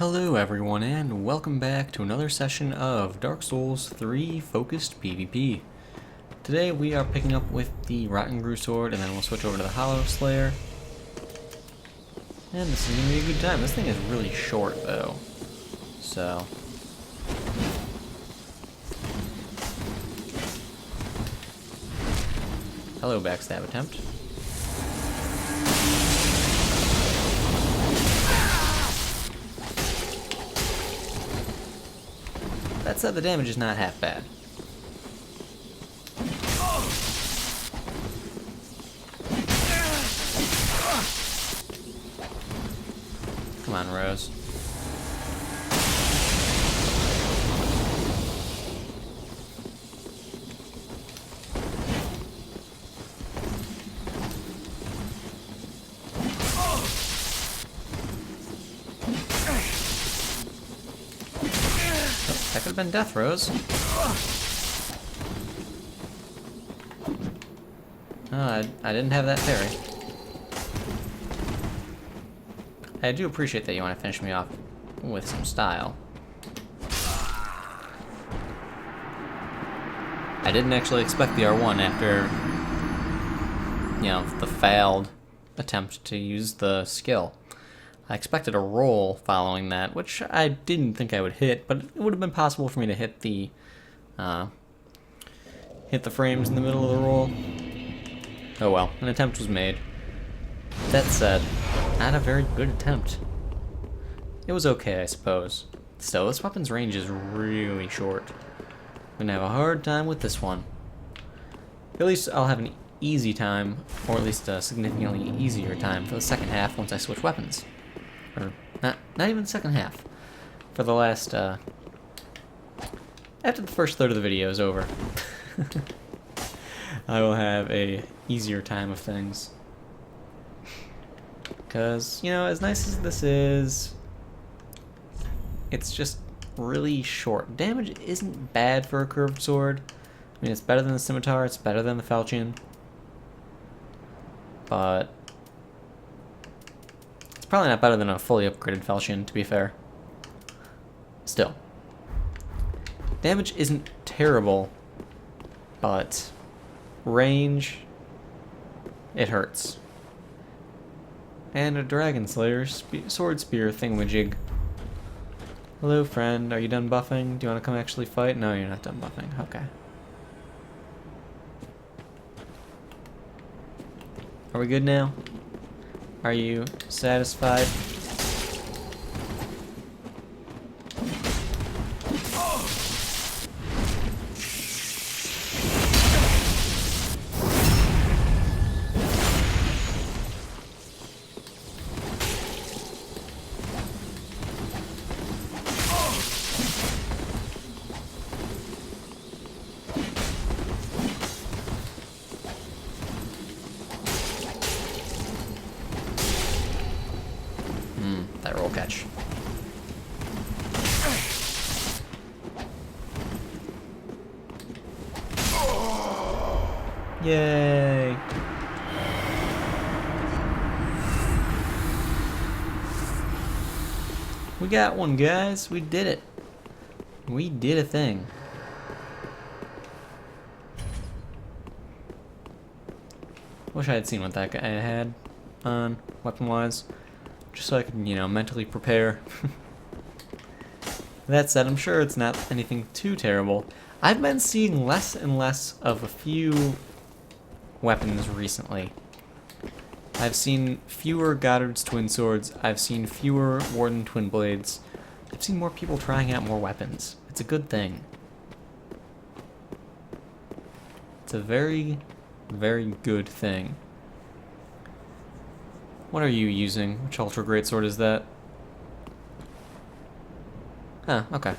Hello everyone and welcome back to another session of Dark Souls 3 focused PvP. Today we are picking up with the Rotten Greatsword and then we'll switch over to the Hollowslayer. And this is going to be a good time. This thing is really short though. So... Hello backstab attempt. That said, the damage is not half bad. Come on, Rose. That could have been death, Rose. Oh, I didn't have that parry. I do appreciate that you want to finish me off with some style. I didn't actually expect the R1 after, you know, the failed attempt to use the skill. I expected a roll following that, which I didn't think I would hit, but it would have been possible for me to hit the frames in the middle of the roll. Oh well, an attempt was made. That said, not a very good attempt. It was okay, I suppose. Still, this weapon's range is really short. I'm gonna have a hard time with this one. At least I'll have an easy time, or at least a significantly easier time for the second half once I switch weapons. Or not even the second half. For the last, after the first third of the video is over, I will have a easier time of things. Because, you know, as nice as this is, it's just really short. Damage isn't bad for a curved sword. I mean, it's better than the scimitar, it's better than the falchion. But it's probably not better than a fully upgraded falchion, to be fair. Still. Damage isn't terrible, but range, it hurts. And a Dragon Slayer sword spear thingamajig. Hello, friend. Are you done buffing? Do you want to come actually fight? No, you're not done buffing. Okay. Are we good now? Are you satisfied? That roll catch. Yay! We got one, guys. We did it. We did a thing. Wish I had seen what that guy had on weapon-wise. Just so I could, you know, mentally prepare. That said, I'm sure it's not anything too terrible. I've been seeing less and less of a few weapons recently. I've seen fewer Goddard's Twin Swords. I've seen fewer Warden Twin Blades. I've seen more people trying out more weapons. It's a good thing. It's a very, very good thing. What are you using? Which Ultra Greatsword is that? Ah, okay.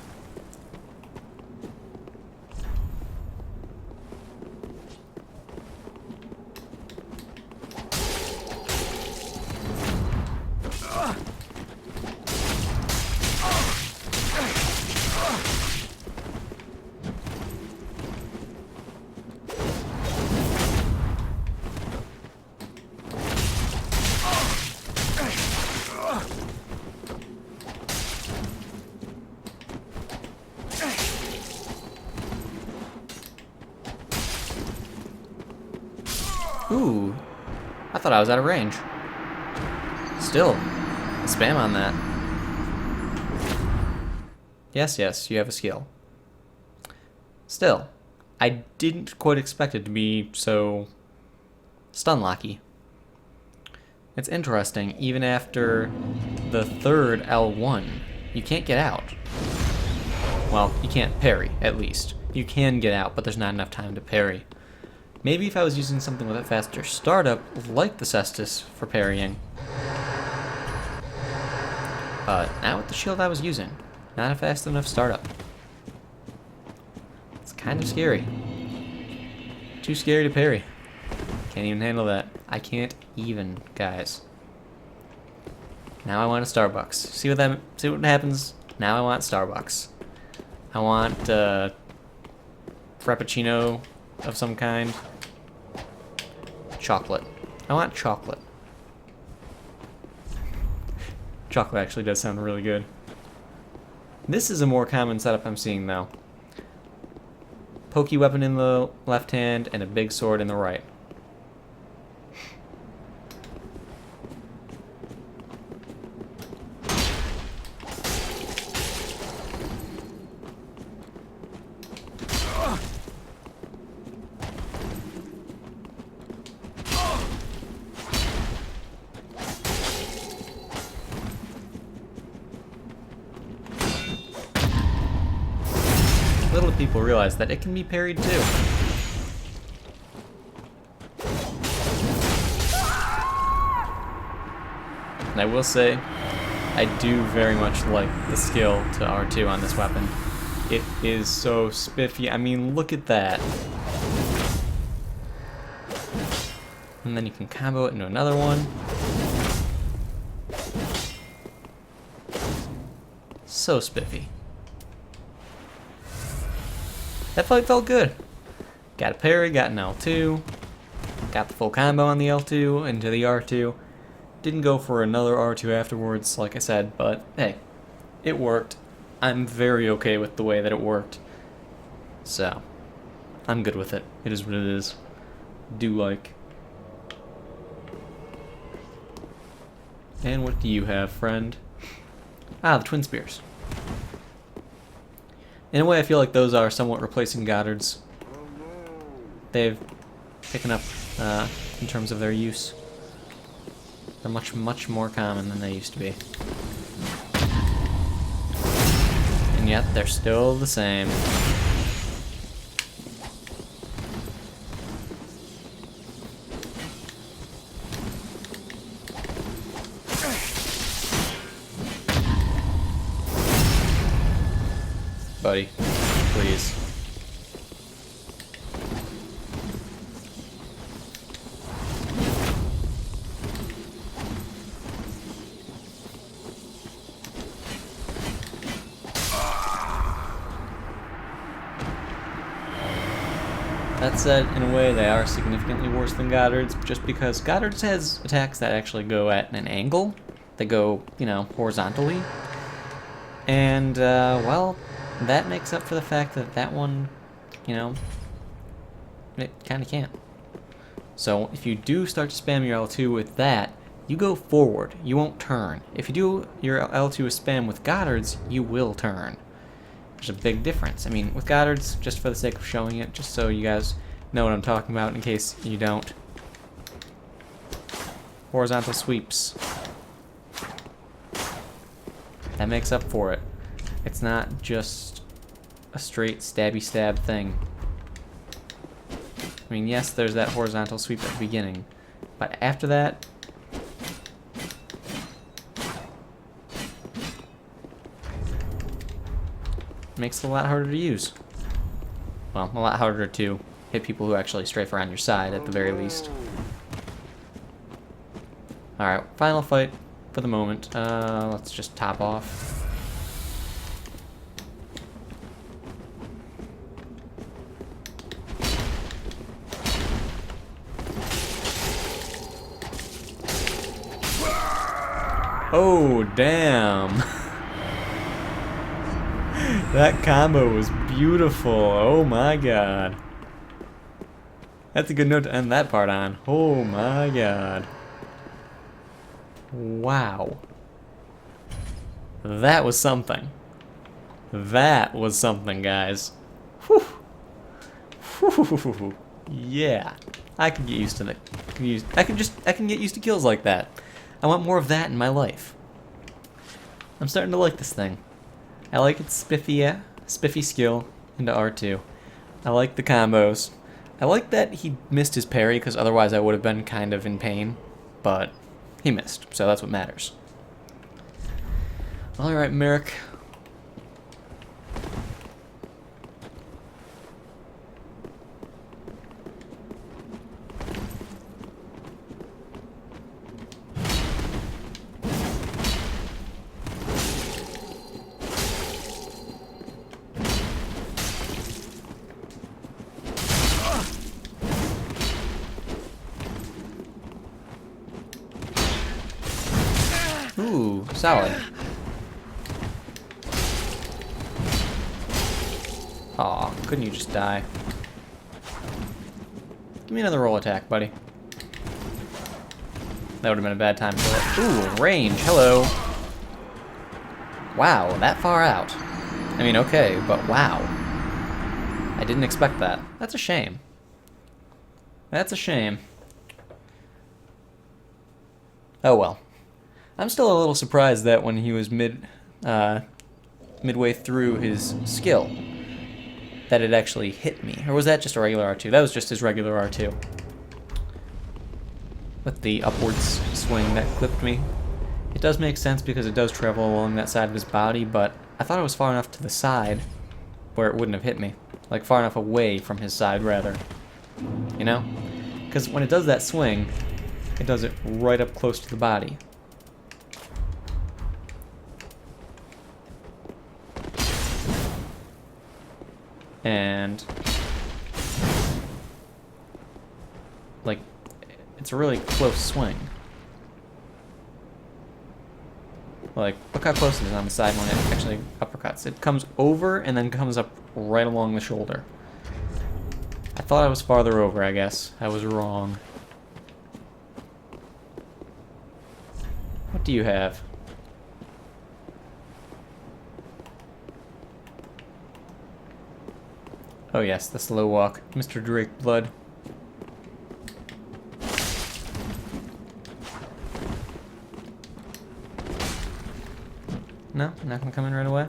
Ooh, I thought I was out of range. Still, spam on that. Yes, yes, you have a skill. Still, I didn't quite expect it to be so stun-locky. It's interesting, even after the third L1, you can't get out. Well, you can't parry, at least. You can get out, but there's not enough time to parry. Maybe if I was using something with a faster startup, like the Cestus, for parrying. But not with the shield I was using. Not a fast enough startup. It's kind of scary. Too scary to parry. Can't even handle that. I can't even, guys. Now I want a Starbucks. See what happens? Now I want Starbucks. I want Frappuccino of some kind. Chocolate. I want chocolate. Chocolate actually does sound really good. This is a more common setup I'm seeing though. Pokey weapon in the left hand and a big sword in the right. Little do people realize that it can be parried too. And I will say, I do very much like the skill to R2 on this weapon. It is so spiffy. I mean, look at that. And then you can combo it into another one. So spiffy. That fight felt good. Got a parry, got an L2. Got the full combo on the L2 into the R2. Didn't go for another R2 afterwards, like I said, but hey, it worked. I'm very okay with the way that it worked. So, I'm good with it. It is what it is. Do like. And what do you have, friend? Ah, the Twin Spears. In a way, I feel like those are somewhat replacing Goddards. They've taken up in terms of their use. They're much, much more common than they used to be. And yet, they're still the same. Buddy, please. That said, in a way, they are significantly worse than Goddards, just because Goddards has attacks that actually go at an angle. They go, you know, horizontally. And, well, that makes up for the fact that that one, you know, it kind of can't. So if you do start to spam your L2 with that, you go forward. You won't turn. If you do your L2 with spam with Goddards, you will turn. There's a big difference. I mean, with Goddards, just for the sake of showing it, just so you guys know what I'm talking about in case you don't. Horizontal sweeps. That makes up for it. It's not just a straight stabby stab thing. I mean, yes, there's that horizontal sweep at the beginning, but after that, it makes it a lot harder to use. Well, a lot harder to hit people who actually strafe around your side at the very least. Alright, final fight for the moment. Let's just top off. Oh, damn. That combo was beautiful. Oh my god. That's a good note to end that part on. Oh my god. Wow. That was something. That was something, guys. Whew. Whew. Yeah. I can get used to that. I can get used to kills like that. I want more of that in my life. I'm starting to like this thing. I like its spiffy skill into R2. I like the combos. I like that he missed his parry, because otherwise I would have been kind of in pain. But he missed, so that's what matters. Alright, Merrick. Ooh, solid. Aw, couldn't you just die? Give me another roll attack, buddy. That would have been a bad time for it. Ooh, range, hello. Wow, that far out. I mean, okay, but wow. I didn't expect that. That's a shame. That's a shame. Oh well. I'm still a little surprised that when he was midway through his skill, that it actually hit me. Or was that just a regular R2? That was just his regular R2. With the upwards swing that clipped me. It does make sense because it does travel along that side of his body, but I thought it was far enough to the side where it wouldn't have hit me. Like far enough away from his side, rather. You know? Because when it does that swing, it does it right up close to the body. And like it's a really close swing. Like, look how close it is on the side when it actually uppercuts. It comes over and then comes up right along the shoulder. I thought I was farther over, I guess. I was wrong. What do you have? Oh yes, the slow walk. Mr. Drake Blood. No? Not gonna come in right away?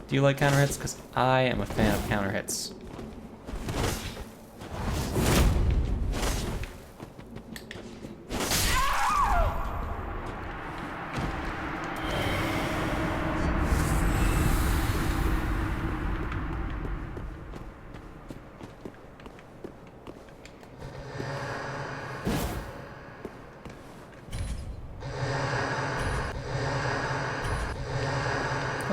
Do you like counter hits? Because I am a fan of counter hits.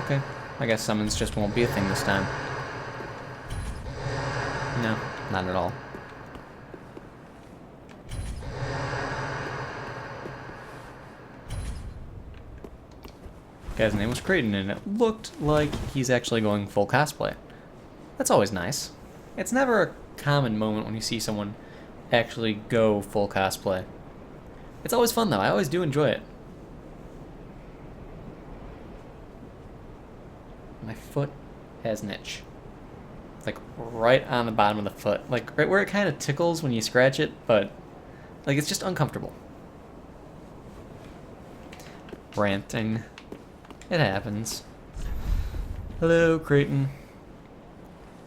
Okay, I guess summons just won't be a thing this time. No, not at all. Guy's name was Creighton, and it looked like he's actually going full cosplay. That's always nice. It's never a common moment when you see someone actually go full cosplay. It's always fun though, I always do enjoy it. My foot has an itch. Like right on the bottom of the foot. Like right where it kind of tickles when you scratch it, but like it's just uncomfortable. Ranting. It happens. Hello, Creighton.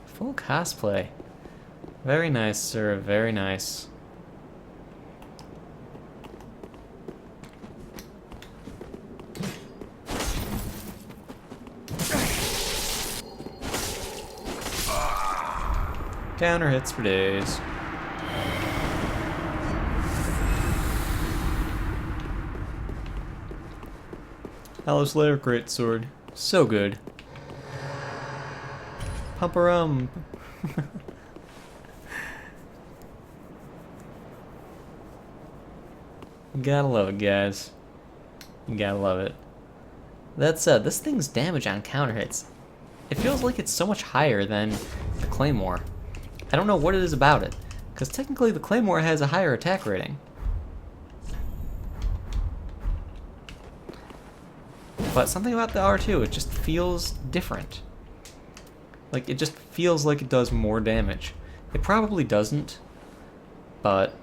Full cosplay. Very nice, sir. Very nice. Counter hits for days. Hollowslayer Greatsword. So good. Pump-a-rum. You gotta love it, guys. You gotta love it. That said, this thing's damage on counter hits, it feels like it's so much higher than the Claymore. I don't know what it is about it, because technically the Claymore has a higher attack rating. But something about the R2, it just feels different. Like, it just feels like it does more damage. It probably doesn't, but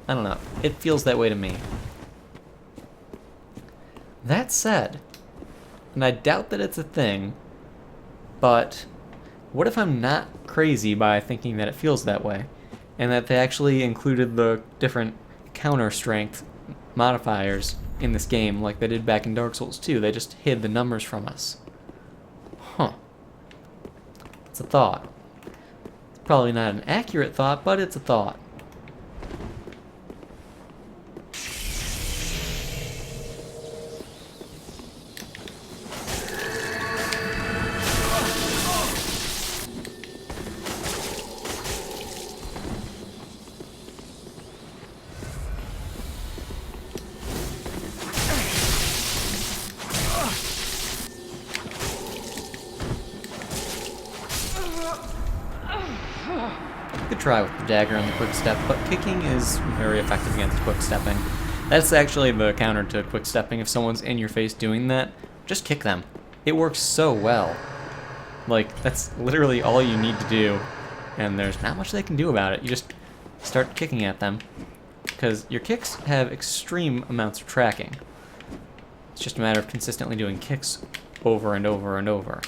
I don't know. It feels that way to me. That said, and I doubt that it's a thing, but what if I'm not crazy by thinking that it feels that way, and that they actually included the different counter strength modifiers in this game like they did back in Dark Souls 2. They just hid the numbers from us. Huh. It's a thought. Probably not an accurate thought, but it's a thought. Good try with the dagger and the quick step, but kicking is very effective against quick stepping. That's actually the counter to quick stepping. If someone's in your face doing that, just kick them. It works so well. Like, that's literally all you need to do, and there's not much they can do about it. You just start kicking at them, because your kicks have extreme amounts of tracking. It's just a matter of consistently doing kicks over and over and over.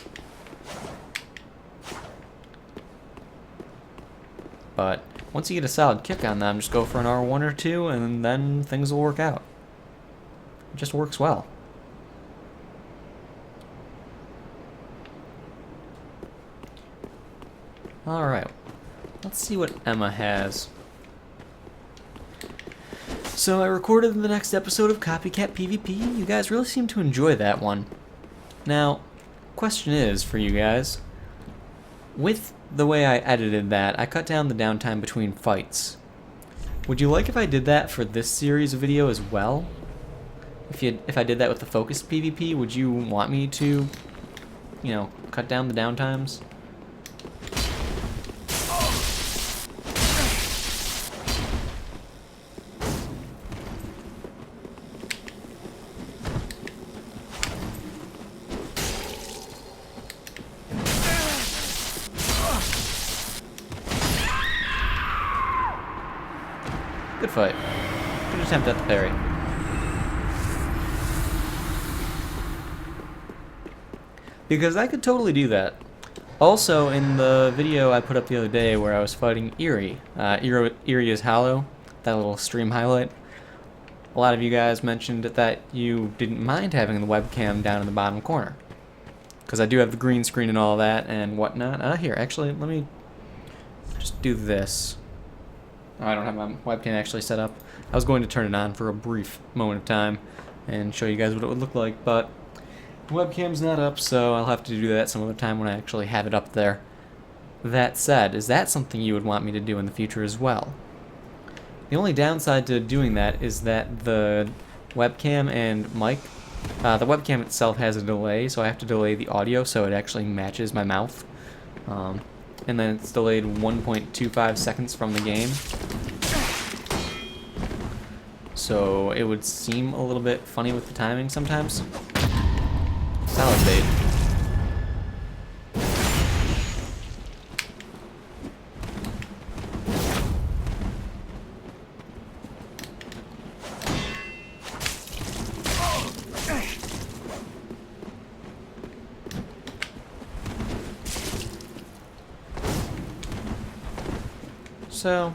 But once you get a solid kick on them, just go for an R1 or 2, and then things will work out. It just works well. Alright, let's see what Emma has. So I recorded the next episode of Copycat PvP. You guys really seem to enjoy that one. Now, question is for you guys, with the way I edited that, I cut down the downtime between fights. Would you like if I did that for this series of video as well? If I did that with the focused PvP, would you want me to, you know, cut down the downtimes? Good fight. Good attempt at the parry. Because I could totally do that. Also, in the video I put up the other day where I was fighting Eerie, Eerie is Hollow, that little stream highlight, a lot of you guys mentioned that you didn't mind having the webcam down in the bottom corner. Because I do have the green screen and all that and whatnot. Here, actually, let me just do this. Oh, I don't have my webcam actually set up. I was going to turn it on for a brief moment of time and show you guys what it would look like, but the webcam's not up, so I'll have to do that some other time when I actually have it up there. That said, is that something you would want me to do in the future as well? The only downside to doing that is that the webcam and mic, the webcam itself has a delay, so I have to delay the audio so it actually matches my mouth. And then it's delayed 1.25 seconds from the game. So it would seem a little bit funny with the timing sometimes. Solid bait. So,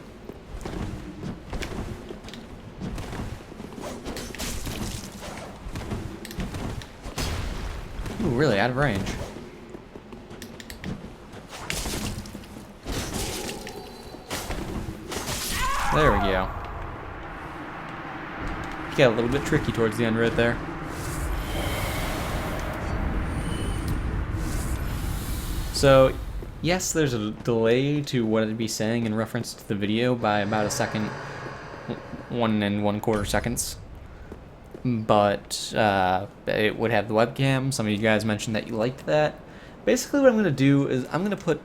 ooh, really out of range. There we go. Got a little bit tricky towards the end right there. So, yes, there's a delay to what I'd be saying in reference to the video by about a second, 1 1/4 seconds. but it would have the webcam. Some of you guys mentioned that you liked that. Basically what I'm going to do is I'm going to put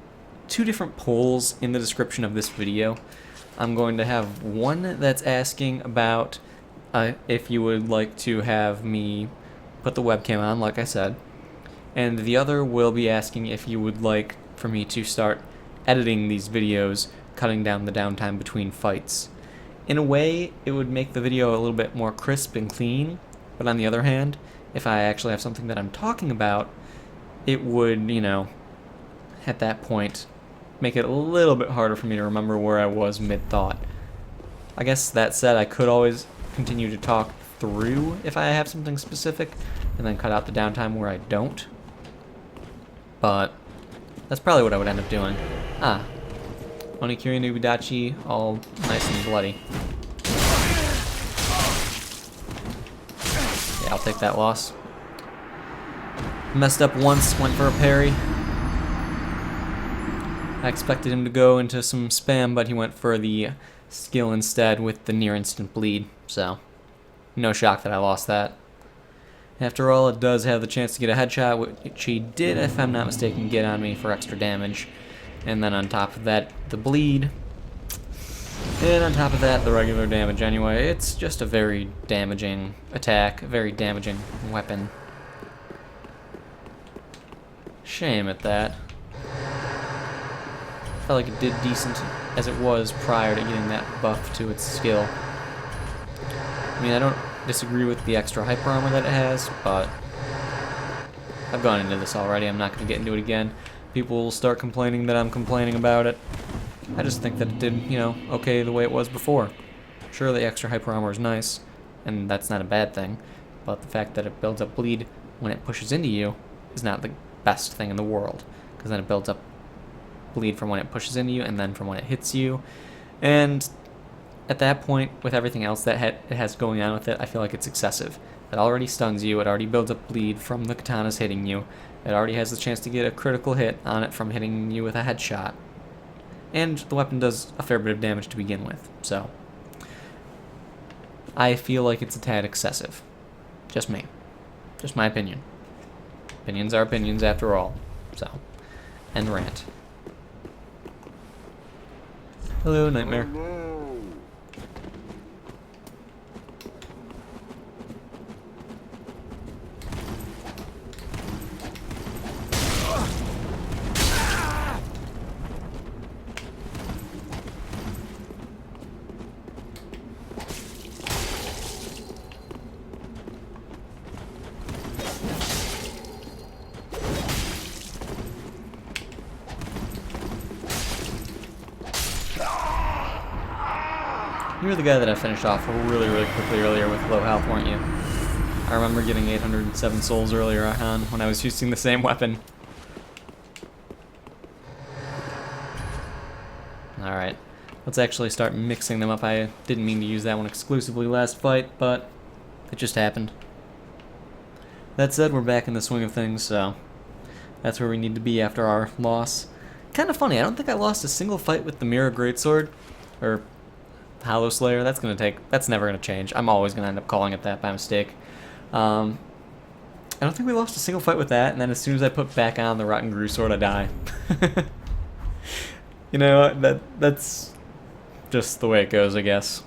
2 different polls in the description of this video. I'm going to have one that's asking about if you would like to have me put the webcam on, like I said, and the other will be asking if you would like for me to start editing these videos, cutting down the downtime between fights. In a way, it would make the video a little bit more crisp and clean, but on the other hand, if I actually have something that I'm talking about, it would, you know, at that point, make it a little bit harder for me to remember where I was mid-thought. I guess that said, I could always continue to talk through if I have something specific, and then cut out the downtime where I don't. But that's probably what I would end up doing. Onikiri no Ubidachi, all nice and bloody. Yeah, I'll take that loss. Messed up once, went for a parry. I expected him to go into some spam, but he went for the skill instead with the near instant bleed, so no shock that I lost that. After all, it does have the chance to get a headshot, which he did, if I'm not mistaken, get on me for extra damage. And then on top of that, the bleed. And on top of that, the regular damage anyway. It's just a very damaging attack, a very damaging weapon. Shame at that. Felt like it did decent as it was prior to getting that buff to its skill. I mean, I don't disagree with the extra hyper armor that it has, but I've gone into this already. I'm not going to get into it again. People will start complaining that I'm complaining about it. I just think that it did, you know, okay the way it was before. Sure, the extra hyper armor is nice, and that's not a bad thing, but the fact that it builds up bleed when it pushes into you is not the best thing in the world, because then it builds up bleed from when it pushes into you and then from when it hits you. And at that point, with everything else that it has going on with it, I feel like it's excessive. It already stuns you, it already builds up bleed from the katanas hitting you, it already has the chance to get a critical hit on it from hitting you with a headshot. And the weapon does a fair bit of damage to begin with, so I feel like it's a tad excessive. Just me. Just my opinion. Opinions are opinions after all. So, end rant. Hello, Nightmare. You were the guy that I finished off really quickly earlier with low health, weren't you? I remember getting 807 souls earlier on when I was using the same weapon. Alright, let's actually start mixing them up. I didn't mean to use that one exclusively last fight, but it just happened. That said, we're back in the swing of things, so that's where we need to be after our loss. Kind of funny, I don't think I lost a single fight with the Mirror Greatsword, or Hollowslayer. That's never gonna change. I'm always gonna end up calling it that by mistake. I don't think we lost a single fight with that, and then as soon as I put back on the Rotten Ghru sword, I die. You know, that's just the way it goes, I guess.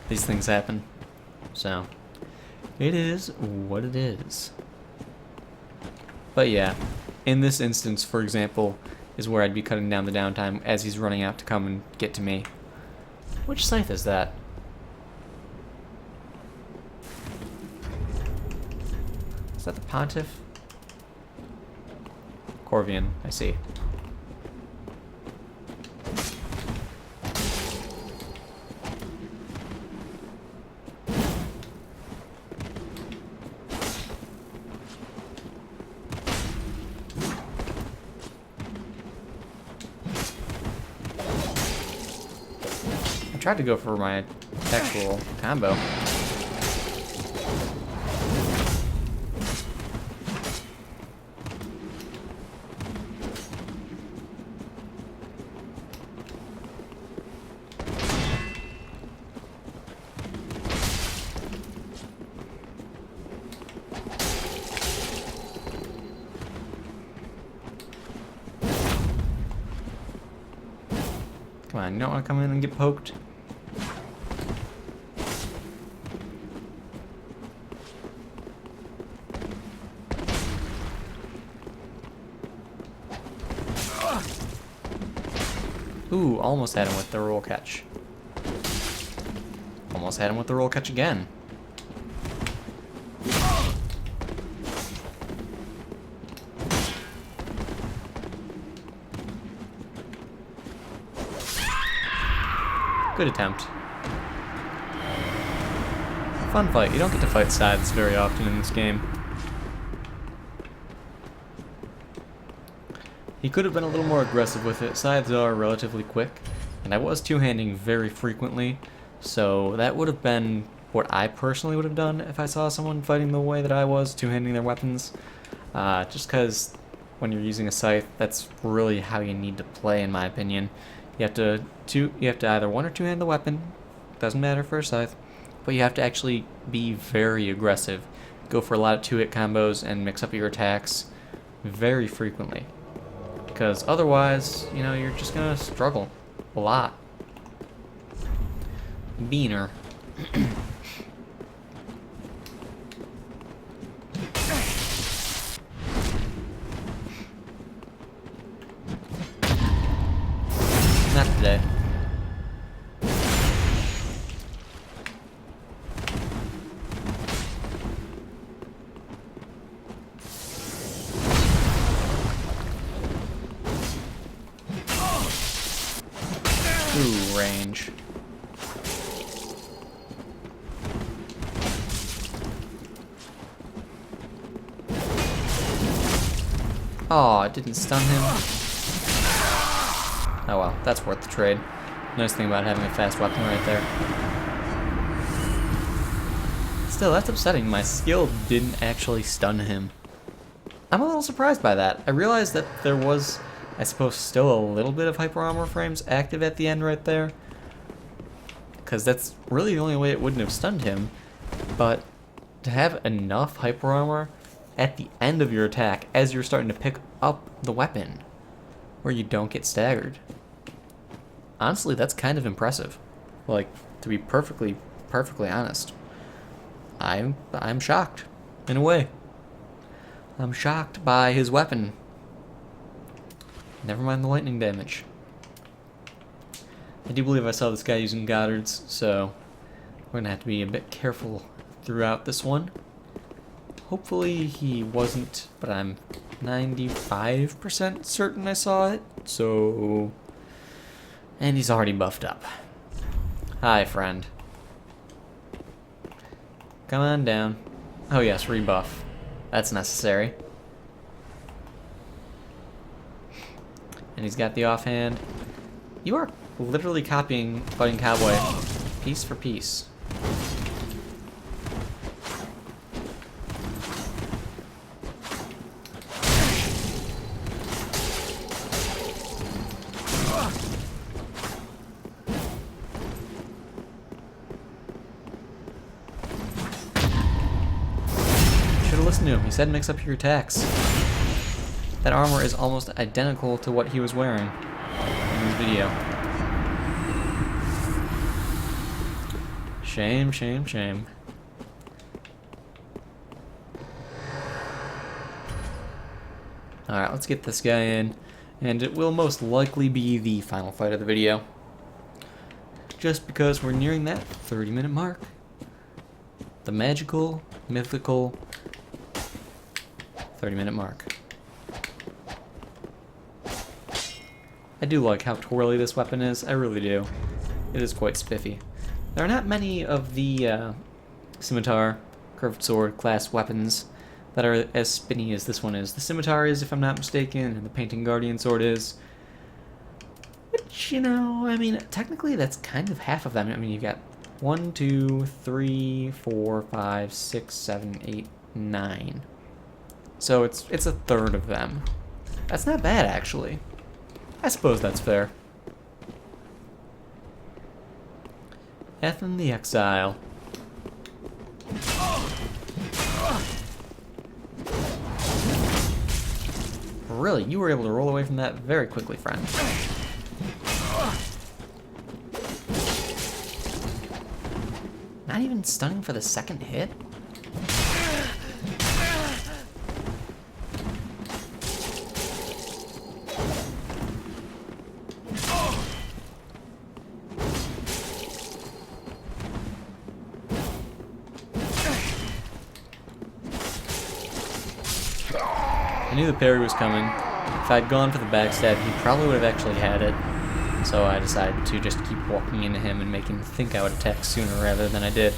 These things happen. So, it is what it is. But yeah, in this instance, for example, is where I'd be cutting down the downtime as he's running out to come and get to me. Which scythe is that? Is that the Pontiff? Corvian, I see. I tried to go for my actual combo. on, you don't want to come in and get poked? Ooh, almost had him with the roll catch. Almost had him with the roll catch again. Good attempt. Fun fight. You don't get to fight sides very often in this game. He could have been a little more aggressive with it. Scythes are relatively quick, and I was two-handing very frequently, so that would have been what I personally would have done if I saw someone fighting the way that I was, two-handing their weapons. Just because when you're using a scythe, that's really how you need to play, in my opinion. You have to either one or two-hand the weapon, doesn't matter for a scythe, but you have to actually be very aggressive. Go for a lot of two-hit combos and mix up your attacks very frequently. Because otherwise, you know, you're just gonna struggle a lot. Beaner. Not today. Ooh, range. Oh, it didn't stun him. Oh well, that's worth the trade. Nice thing about having a fast weapon right there. Still, that's upsetting. My skill didn't actually stun him. I'm a little surprised by that. I realized that there was, I suppose, still a little bit of hyper armor frames active at the end right there, because that's really the only way it wouldn't have stunned him. But to have enough hyper armor at the end of your attack as you're starting to pick up the weapon where you don't get staggered, honestly, that's kind of impressive. Like, to be perfectly honest, I'm shocked in a way. I'm shocked by his weapon. Never mind the lightning damage. I do believe I saw this guy using Goddards, so we're gonna have to be a bit careful throughout this one. Hopefully he wasn't, but I'm 95% certain I saw it, so... And he's already buffed up. Hi, friend. Come on down. Oh yes, rebuff. That's necessary. And he's got the offhand. You are literally copying Fighting Cowboy piece for piece. Should've listened to him. He said mix up your attacks. That armor is almost identical to what he was wearing in his video. Shame, shame, shame. Alright, let's get this guy in, and it will most likely be the final fight of the video. Just because we're nearing that 30-minute mark. The magical, mythical 30-minute mark. I do like how twirly this weapon is, I really do. It is quite spiffy. There are not many of the scimitar, curved sword class weapons that are as spinny as this one is. The scimitar is, if I'm not mistaken, and the painting guardian sword is. Which, you know, I mean, technically that's kind of half of them. I mean, you've got 1, 2, 3, 4, 5, 6, 7, 8, 9. So it's a third of them. That's not bad, actually. I suppose that's fair. Ethan the Exile. Really, you were able to roll away from that very quickly, friend. Not even stunning for the second hit? I knew the parry was coming. If I'd gone for the backstab, he probably would have actually had it. So I decided to just keep walking into him and make him think I would attack sooner rather than I did.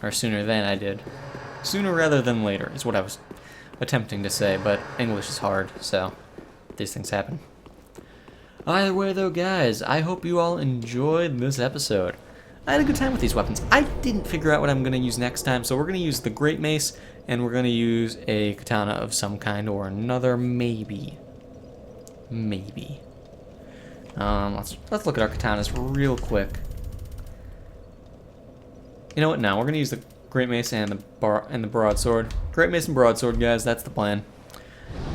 Or sooner than I did. Sooner rather than later is what I was attempting to say, but English is hard, so these things happen. Either way though, guys, I hope you all enjoyed this episode. I had a good time with these weapons. I didn't figure out what I'm going to use next time, so we're going to use the Great Mace, and we're going to use a katana of some kind or another, maybe. Maybe. Let's look at our katanas real quick. You know what? Now we're going to use the Great Mace and the Broadsword. Great Mace and Broadsword, guys. That's the plan.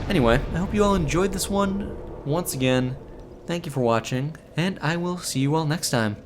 Anyway, I hope you all enjoyed this one. Once again, thank you for watching, and I will see you all next time.